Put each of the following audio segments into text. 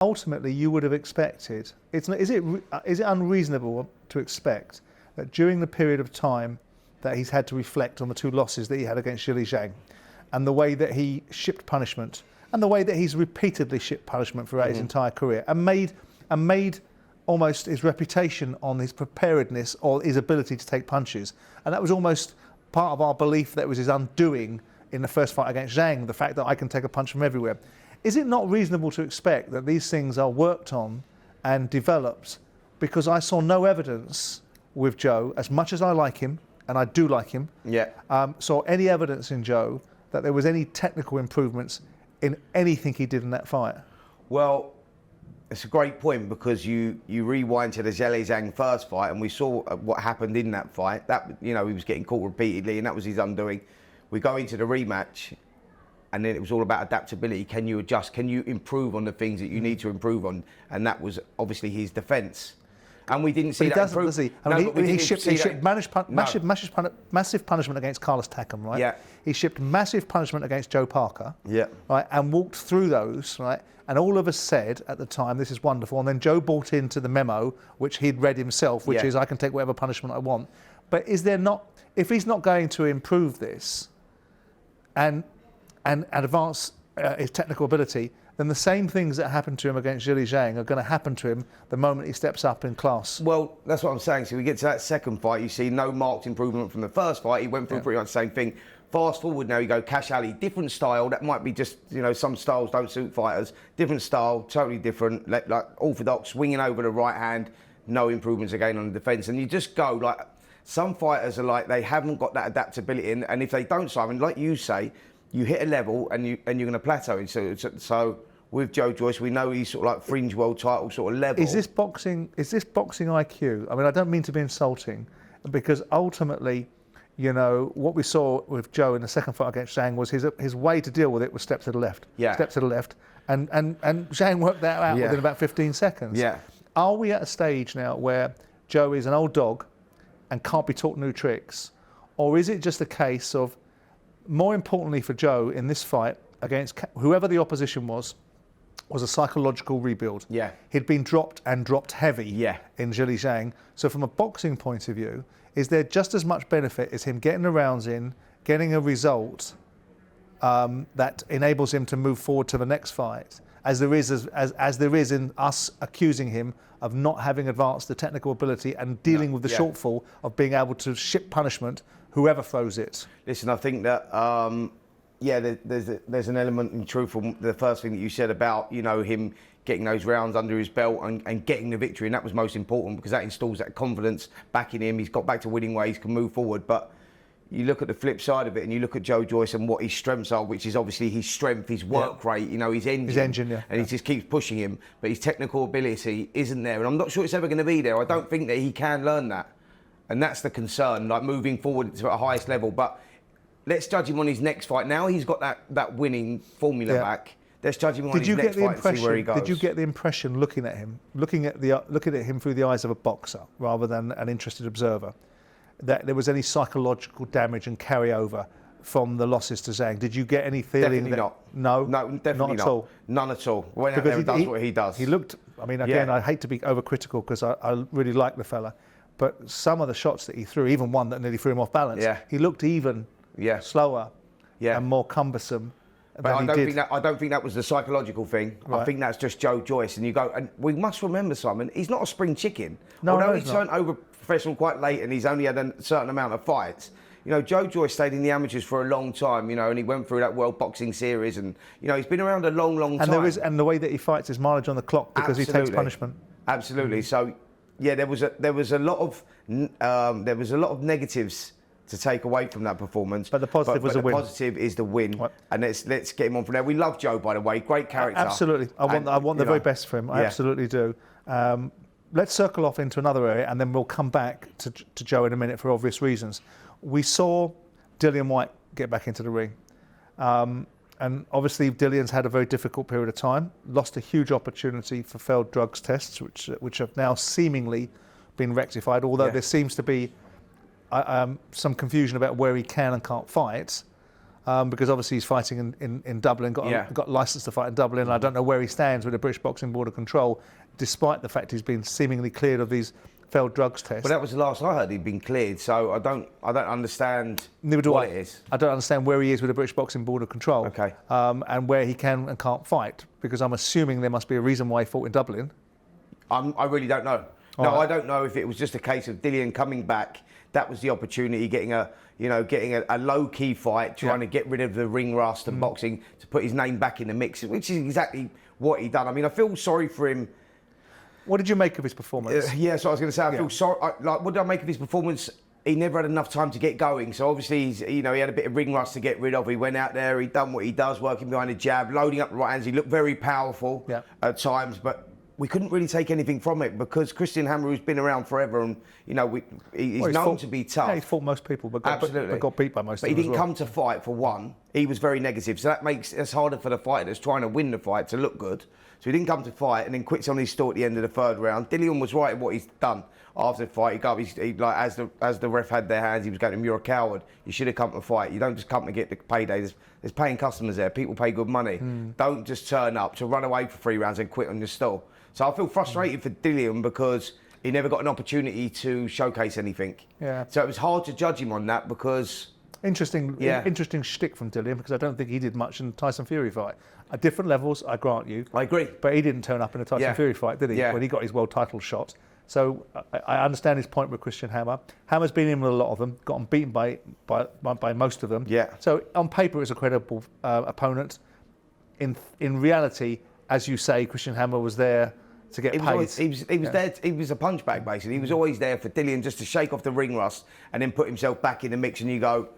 ultimately you would have expected, is it unreasonable to expect that during the period of time that he's had to reflect on the 2 losses that he had against Zhilei Zhang, and the way that he shipped punishment, and the way that he's repeatedly shipped punishment throughout his entire career, and made almost his reputation on his preparedness or his ability to take punches, and that was almost part of our belief that it was his undoing in the first fight against Zhang, the fact that I can take a punch from everywhere. Is it not reasonable to expect that these things are worked on and developed? Because I saw no evidence with Joe, as much as I like him, and I do like him, saw any evidence in Joe that there was any technical improvements in anything he did in that fight. Well, it's a great point, because you rewind to the Zhilei Zhang first fight, and we saw what happened in that fight. That, you know, he was getting caught repeatedly, and that was his undoing. We go into the rematch, and then it was all about adaptability. Can you adjust? Can you improve on the things that you need to improve on? And that was obviously his defence. And we didn't see that improve. Does he? I mean, he shipped massive punishment against Carlos Takam, right? Yeah. He shipped massive punishment against Joe Parker. Yeah. Right, and walked through those, right? And all of us said at the time, this is wonderful. And then Joe bought into the memo, which he'd read himself, which is, I can take whatever punishment I want. But is there not, if he's not going to improve this and advance his technical ability, then the same things that happened to him against Zhilei Zhang are going to happen to him the moment he steps up in class. Well, that's what I'm saying. So we get to that second fight, you see no marked improvement from the first fight. He went through pretty much the same thing. Fast forward now, you go Cash Ali, different style. That might be just, you know, some styles don't suit fighters. Different style, totally different. Like orthodox, swinging over the right hand, no improvements again on the defence. And you just go, like, some fighters are like, they haven't got that adaptability. And if they don't, Simon, like you say, you hit a level and you're going to plateau. So with Joe Joyce, we know he's sort of like fringe world title sort of level. Is this boxing IQ? I mean, I don't mean to be insulting, because ultimately, you know, what we saw with Joe in the second fight against Zhang was his way to deal with it was step to the left. Yeah. Step to the left. And Zhang worked that out within about 15 seconds. Yeah. Are we at a stage now where Joe is an old dog and can't be taught new tricks? Or is it just a case of, more importantly for Joe in this fight against whoever the opposition was a psychological rebuild. Yeah. He'd been dropped heavy in Zhilei Zhang. So from a boxing point of view, is there just as much benefit as him getting the rounds in, getting a result that enables him to move forward to the next fight, as there is in us accusing him of not having advanced the technical ability and dealing with the shortfall of being able to ship punishment whoever throws it? Listen, I think that there's an element in truth from the first thing that you said about, you know, him getting those rounds under his belt and getting the victory, and that was most important, because that installs that confidence back in him. He's got back to winning ways, can move forward. But you look at the flip side of it, and you look at Joe Joyce and what his strengths are, which is obviously his strength, his work rate, you know, his engine. And he just keeps pushing him, but his technical ability isn't there, and I'm not sure it's ever going to be there. I don't think that he can learn that, and that's the concern, like moving forward to the highest level. But let's judge him on his next fight. Now he's got that winning formula back. Let's judge him on his next fight and see where he goes. Did you get the impression, looking at him through the eyes of a boxer rather than an interested observer, that there was any psychological damage and carryover from the losses to Zhang? Did you get any feeling? Definitely not. No, definitely not. All. None at all. Went out there and does what he does. He looked. I mean, again, I hate to be overcritical because I really like the fella, but some of the shots that he threw, even one that nearly threw him off balance, he looked even slower and more cumbersome. But I don't think that was the psychological thing. Right. I think that's just Joe Joyce. And you go, and we must remember, Simon, he's not a spring chicken. Although he turned over professional quite late and he's only had a certain amount of fights. You know, Joe Joyce stayed in the amateurs for a long time, you know, and he went through that World Boxing Series, and, you know, he's been around a long, long time. And the way that he fights is mileage on the clock because he takes punishment. Absolutely. So, yeah, there was a lot of negatives to take away from that performance. But the positive was a win. The positive is the win. Right. And let's get him on from there. We love Joe, by the way. Great character. Absolutely. I want the very best for him. I absolutely do. Let's circle off into another area, and then we'll come back to Joe in a minute for obvious reasons. We saw Dillian Whyte get back into the ring. And obviously Dillian's had a very difficult period of time, lost a huge opportunity for failed drugs tests, which have now seemingly been rectified, although there seems to be some confusion about where he can and can't fight. because obviously he's fighting in Dublin, got licence to fight in Dublin, and I don't know where he stands with the British Boxing Board of Control, despite the fact he's been seemingly cleared of these failed drugs tests. Well, that was the last I heard, he'd been cleared, so I don't understand what it is. I don't understand where he is with the British Boxing Board of Control, okay, and where he can and can't fight, because I'm assuming there must be a reason why he fought in Dublin. I really don't know. I don't know if it was just a case of Dillian coming back. That was the opportunity, getting a low-key fight, trying to get rid of the ring rust and boxing to put his name back in the mix, which is exactly what he done. I mean, I feel sorry for him. What did you make of his performance? So I was going to say, I feel sorry. What did I make of his performance? He never had enough time to get going. So obviously, he had a bit of ring rust to get rid of. He went out there, he done what he does, working behind the jab, loading up the right hands. He looked very powerful at times, but we couldn't really take anything from it because Christian Hammer, who's been around forever, and he's known to be tough. Yeah, he's fought most people, but got beat by most. But he didn't come to fight for one. He was very negative, so that makes it harder for the fighter that's trying to win the fight to look good. So he didn't come to fight, and then quits on his stall at the end of the third round. Dillian was right in what he's done after the fight. As the ref had their hands, he was going to him, "You're a coward. You should have come to fight. You don't just come to get the payday. There's paying customers there. People pay good money. Don't just turn up to run away for 3 rounds and quit on your stall." So I feel frustrated for Dillian because he never got an opportunity to showcase anything. Yeah. So it was hard to judge him on that because... Interesting shtick from Dillian, because I don't think he did much in the Tyson Fury fight. At different levels, I grant you. I agree. But he didn't turn up in a Tyson Fury fight, did he? Yeah. When he got his world title shot. So I understand his point with Christian Hammer. Hammer's been in with a lot of them, gotten beaten by most of them. Yeah. So on paper, it's a credible opponent. In reality, as you say, Christian Hammer was there to get paid. He was there. He was a punch bag basically. He was always there for Dillian just to shake off the ring rust and then put himself back in the mix. And you go,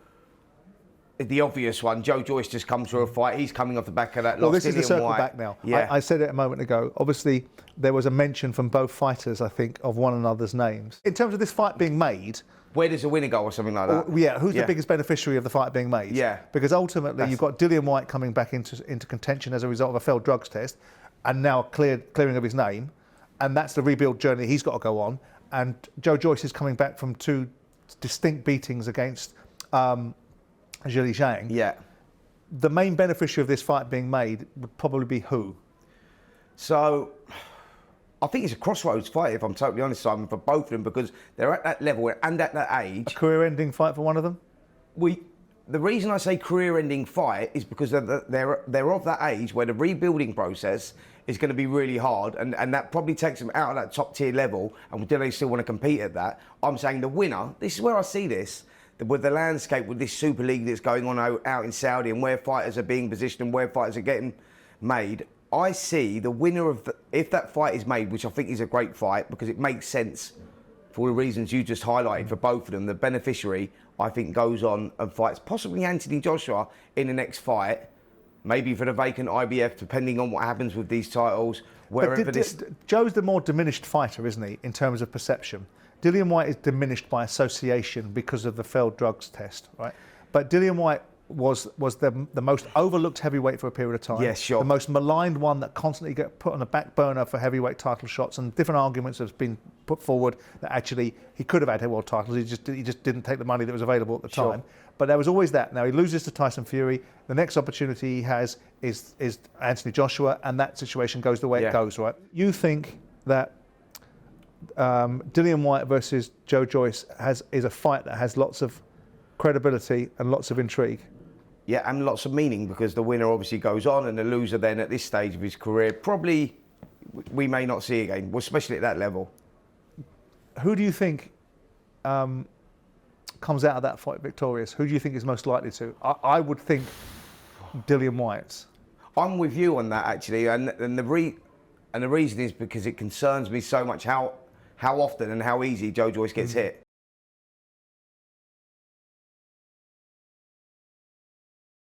the obvious one, Joe Joyce just comes through a fight. He's coming off the back of that loss. Well, this is the Dillian circle Whyte. back now. Yeah. I said it a moment ago. Obviously, there was a mention from both fighters, I think, of one another's names. In terms of this fight being made, where does the winner go or something like that? Who's the biggest beneficiary of the fight being made? Yeah. Because ultimately, you've got Dillian Whyte coming back into contention as a result of a failed drugs test, and now clearing of his name, and that's the rebuild journey he's got to go on. And Joe Joyce is coming back from 2 distinct beatings against Zhilei Zhang. Yeah. The main beneficiary of this fight being made would probably be who? So, I think it's a crossroads fight, if I'm totally honest, Simon, for both of them, because they're at that level and at that age. A career-ending fight for one of them? The reason I say career-ending fight is because they're of that age where the rebuilding process is going to be really hard, and that probably takes them out of that top-tier level, and do they still want to compete at that? I'm saying the winner, this is where I see this, with the landscape, with this Super League that's going on out in Saudi, and where fighters are being positioned and where fighters are getting made, I see the winner of if that fight is made, which I think is a great fight because it makes sense for the reasons you just highlighted for both of them, the beneficiary, I think, goes on and fights possibly Anthony Joshua in the next fight, maybe for the vacant IBF, depending on what happens with these titles. Joe's the more diminished fighter, isn't he, in terms of perception? Dillian Whyte is diminished by association because of the failed drugs test, right? But Dillian Whyte was the most overlooked heavyweight for a period of time. Yes, sure. The most maligned one that constantly got put on the back burner for heavyweight title shots, and different arguments have been put forward that actually he could have had world titles. He just didn't take the money that was available at the time. Sure. But there was always that. Now he loses to Tyson Fury. The next opportunity he has is Anthony Joshua, and that situation goes the way it goes, right? You think that Dillian Whyte versus Joe Joyce is a fight that has lots of credibility and lots of intrigue? Yeah, and lots of meaning, because the winner obviously goes on, and the loser then at this stage of his career probably we may not see again, especially at that level. Who do you think comes out of that fight victorious? Who do you think is most likely to? I would think Dillian Whyte. I'm with you on that actually, and the reason is because it concerns me so much how often and how easy Joe Joyce gets hit.